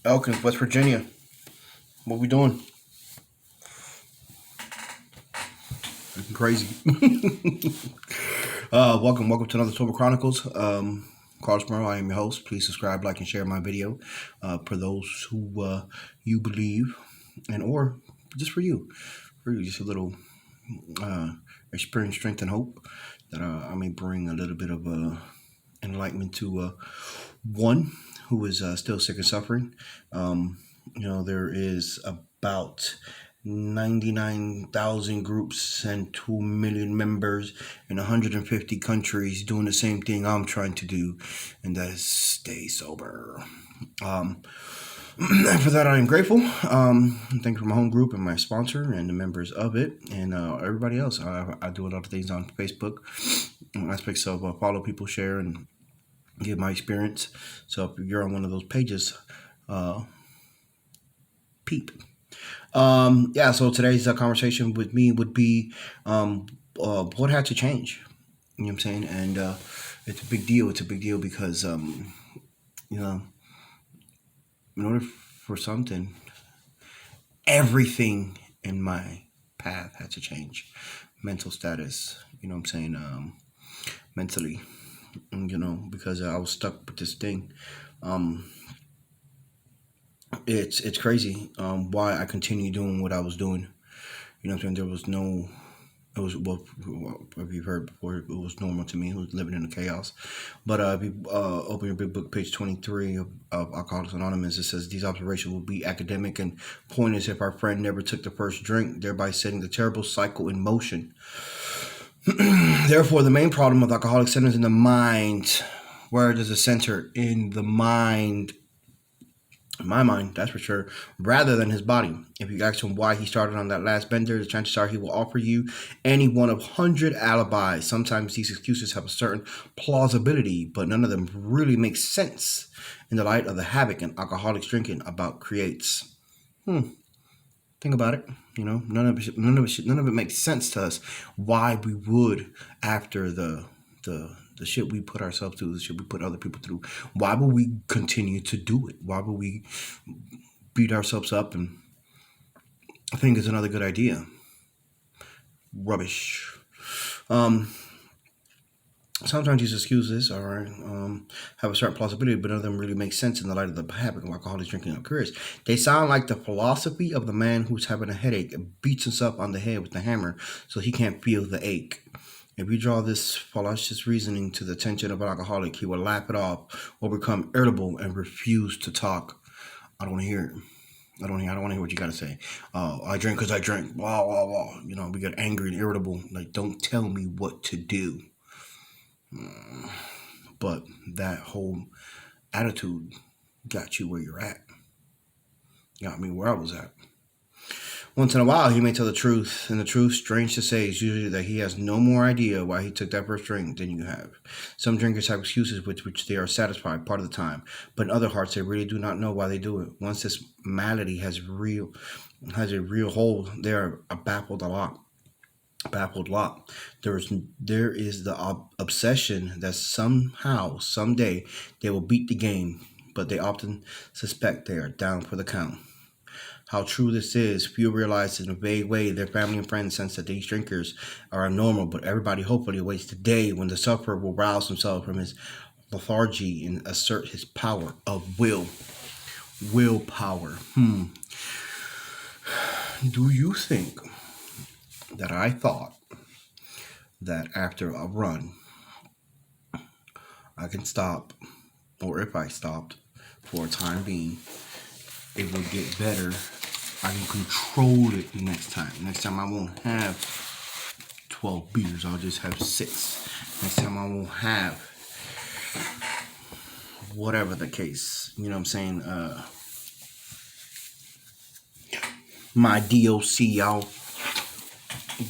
Elkins, West Virginia. What we doing? Looking crazy. Welcome to another Chronicles. Carlos Morrow, I am your host. Please subscribe, like, and share my video. For those who you believe, and or just for you, just a little experience, strength, and hope that I may bring a little bit of enlightenment to one who is still sick and suffering. There is about 99,000 groups and 2 million members in 150 countries doing the same thing I'm trying to do, and that is stay sober. And for that, I am grateful. Thank you for my home group and my sponsor and the members of it, and everybody else. I do a lot of things on Facebook, aspects of follow people, share, and give my experience. So if you're on one of those pages, peep. So today's conversation with me would be what had to change. You know what I'm saying? And it's a big deal. It's a big deal because in order for something, everything in my path had to change. Mental status, you know what I'm saying? Mentally, because I was stuck with this thing. It's crazy why I continue doing what I was doing. You know what I'm saying? There was no, it was, well, if you've heard before, it was normal to me. It was living in the chaos. But if you open your big book, page 23 of Alcoholics Anonymous, it says, these observations will be academic and pointless if our friend never took the first drink, thereby setting the terrible cycle in motion. Therefore, the main problem of alcoholics centers in the mind. Where does it center? In the mind. In my mind, that's for sure, rather than his body. If you ask him why he started on that last bender, the chances are he will offer you any one of 100 alibis. Sometimes these excuses have a certain plausibility, but none of them really make sense in the light of the havoc an alcoholic's drinking about creates. Think about it. None of it makes sense to us. Why we would, after the shit we put ourselves through, the shit we put other people through, why would we continue to do it? Why would we beat ourselves up and think it's another good idea? Rubbish. Sometimes these excuses, all right, have a certain plausibility, but none of them really make sense in the light of the habit of alcoholics drinking occurs. They sound like the philosophy of the man who's having a headache and beats himself on the head with the hammer so he can't feel the ache. If you draw this fallacious reasoning to the attention of an alcoholic, he will laugh it off or become irritable and refuse to talk. I don't want to hear it. I don't want to hear what you got to say. I drink because I drink. Blah, blah, blah. We get angry and irritable. Like, don't tell me what to do. But that whole attitude got you where you're at. Got me where I was at. Once in a while, he may tell the truth, and the truth, strange to say, is usually that he has no more idea why he took that first drink than you have. Some drinkers have excuses with which they are satisfied part of the time, but in other hearts, they really do not know why they do it. Once this malady has a real hold, they are a baffled lot. There is the obsession that somehow, someday, they will beat the game, but they often suspect they are down for the count. How true this is, few realize in a vague way their family and friends sense that these drinkers are abnormal, but everybody hopefully awaits the day when the sufferer will rouse himself from his lethargy and assert his power of willpower. Do you think that I thought that after a run, I can stop, or if I stopped for a time being, it will get better? I can control it next time. Next time I won't have 12 beers. I'll just have 6. Next time I won't have whatever the case. You know what I'm saying? My DOC, I'll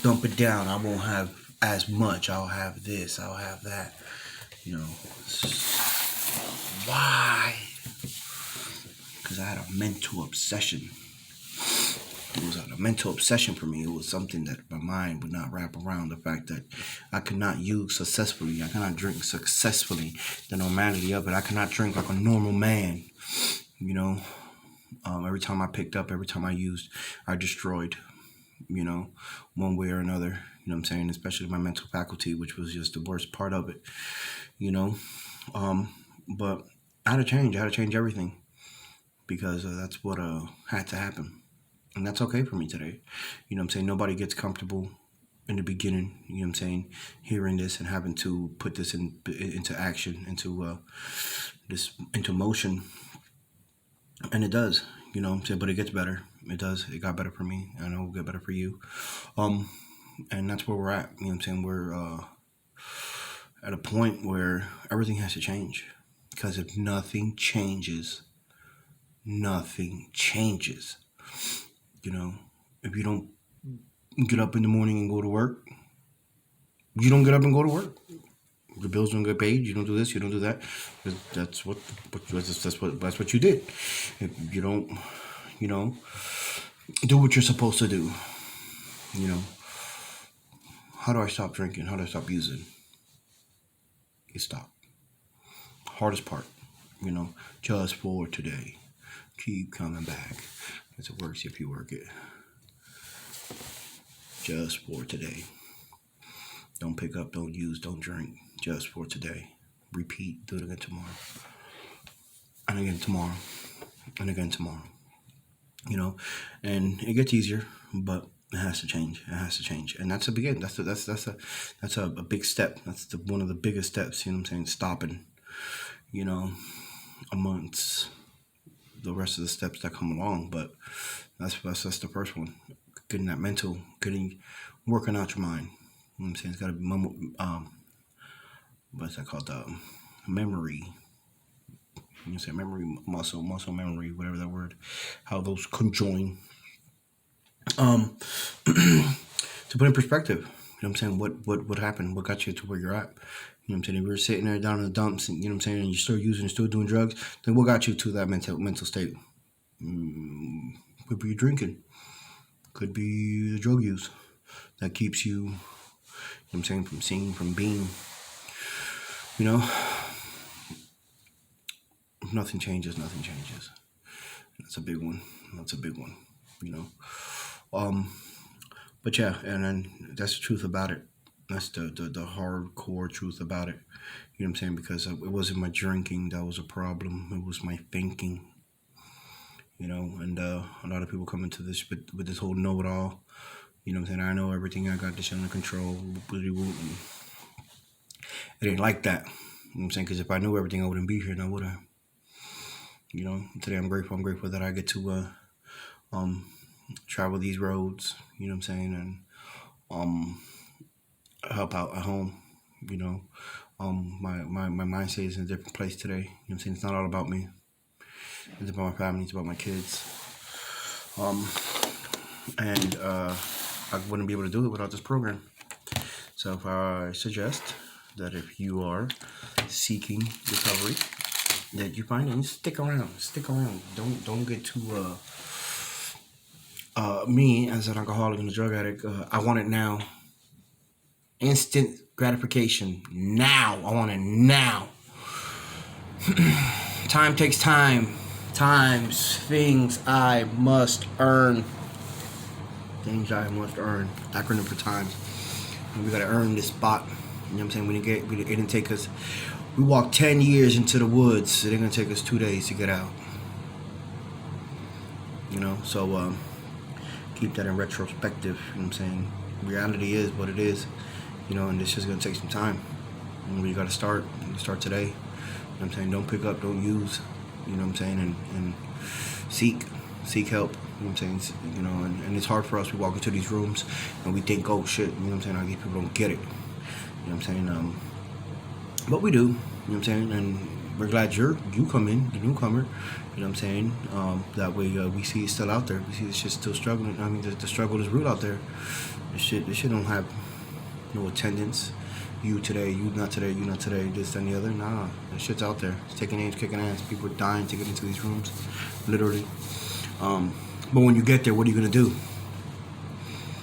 dump it down. I won't have as much. I'll have this. I'll have that. Why? Because I had a mental obsession. It was a mental obsession for me. It was something that my mind would not wrap around. The fact that I could not use successfully. I cannot drink successfully. The normality of it. I cannot drink like a normal man. You know, every time I picked up, every time I used, I destroyed. You know, one way or another. You know what I'm saying? Especially my mental faculty, which was just the worst part of it. You know, but I had to change. I had to change everything because that's what had to happen. And that's okay for me today. You know what I'm saying? Nobody gets comfortable in the beginning, you know what I'm saying, hearing this and having to put this into action, into motion. And it does, you know what I'm saying? But it gets better. It does. It got better for me. I know it'll get better for you. And that's where we're at. You know what I'm saying? We're at a point where everything has to change. Because if nothing changes, nothing changes. You know, if you don't get up in the morning and go to work, you don't get up and go to work. The bills don't get paid. You don't do this. You don't do that. That's what you did. If you don't, you know, do what you're supposed to do. You know, how do I stop drinking? How do I stop using? You stop. Hardest part, you know, just for today. Keep coming back. Because it works if you work it. Just for today. Don't pick up, don't use, don't drink. Just for today. Repeat, do it again tomorrow. And again tomorrow. And again tomorrow. You know, and it gets easier, but it has to change. It has to change. And that's a begin. That's a big step. That's one of the biggest steps, you know what I'm saying? Stopping, you know, amongst the rest of the steps that come along. But that's the first one. Getting that mental, working out your mind. You know what I'm saying? It's got to be what's that called? Memory. You say memory, muscle memory, whatever that word. How those conjoin. To put in perspective, you know what I'm saying? What happened? What got you to where you're at? You know what I'm saying? If you were sitting there down in the dumps, and you know what I'm saying, and you're still using, still doing drugs, then what got you to that mental state? Could be drinking. Could be the drug use that keeps you, you know what I'm saying, from seeing, from being, you know. Nothing changes. That's a big one. You know. But yeah, and then that's the truth about it. That's the hardcore truth about it. You know what I'm saying? Because it wasn't my drinking that was a problem. It was my thinking. You know, and a lot of people come into this with this whole know-it-all. You know what I'm saying? I know everything. I got this under control. It ain't like that. You know what I'm saying? Because if I knew everything, I wouldn't be here, and I would have. You know, today I'm grateful. I'm grateful that I get to travel these roads. You know what I'm saying, and help out at home. You know, my mindset is in a different place today. You know what I'm saying? It's not all about me. It's about my family. It's about my kids. And I wouldn't be able to do it without this program. So if I suggest that if you are seeking recovery, that you find it, stick around. Don't get too me as an alcoholic and a drug addict. I want it now. Instant gratification. Now. I want it now. Time takes time. Things I must earn. Acronym for time. And we gotta earn this spot. You know what I'm saying? It didn't take us. We walked 10 years into the woods. It ain't gonna take us 2 days to get out. You know, so keep that in retrospective. You know what I'm saying? Reality is what it is. You know, and it's just gonna take some time. And we gotta start. Start today. You know what I'm saying? Don't pick up, don't use. You know what I'm saying? And seek help. You know what I'm saying? You know, and it's hard for us. We walk into these rooms and we think, oh shit, you know what I'm saying? These people don't get it. You know what I'm saying? But we do. You know what I'm saying? And we're glad you come in, the newcomer. You know what I'm saying? That way we see it's still out there. We see this shit's still struggling. I mean, the struggle is real out there. This shit don't have no attendance. You today, you not today, this and the other. Nah, that shit's out there. It's taking names, kicking ass. People are dying to get into these rooms, literally. But when you get there, what are you going to do?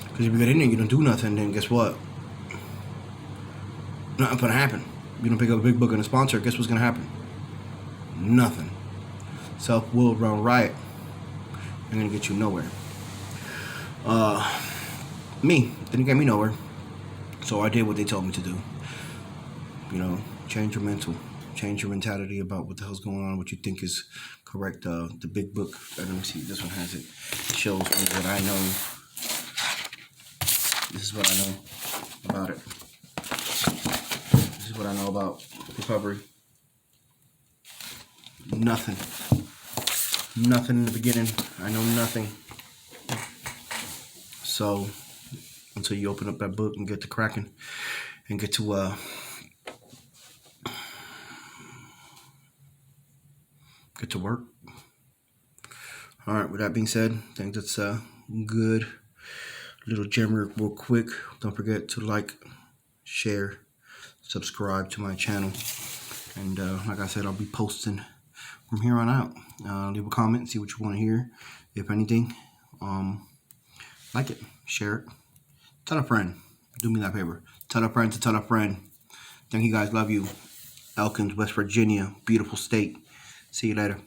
Because if you get in there and you don't do nothing, then guess what? Nothing's going to happen. You don't pick up a big book and a sponsor, guess what's going to happen? Nothing. Self-will run riot. Ain't going to get you nowhere. Me, didn't get me nowhere. So I did what they told me to do. You know, change your mental. Change your mentality about what the hell's going on, what you think is correct. The big book, let me see, this one has it. It shows me what I know. This is what I know about it. This is what I know about recovery. Nothing. Nothing in the beginning. I know nothing. So, until you open up that book and get to cracking and get to work. All right, with that being said, I think that's a good little gem real quick. Don't forget to like, share, subscribe to my channel. And like I said, I'll be posting from here on out. Leave a comment, see what you want to hear. If anything, like it, share it. Tell a friend. Do me that favor. Tell a friend to tell a friend. Thank you guys. Love you. Elkins, West Virginia. Beautiful state. See you later.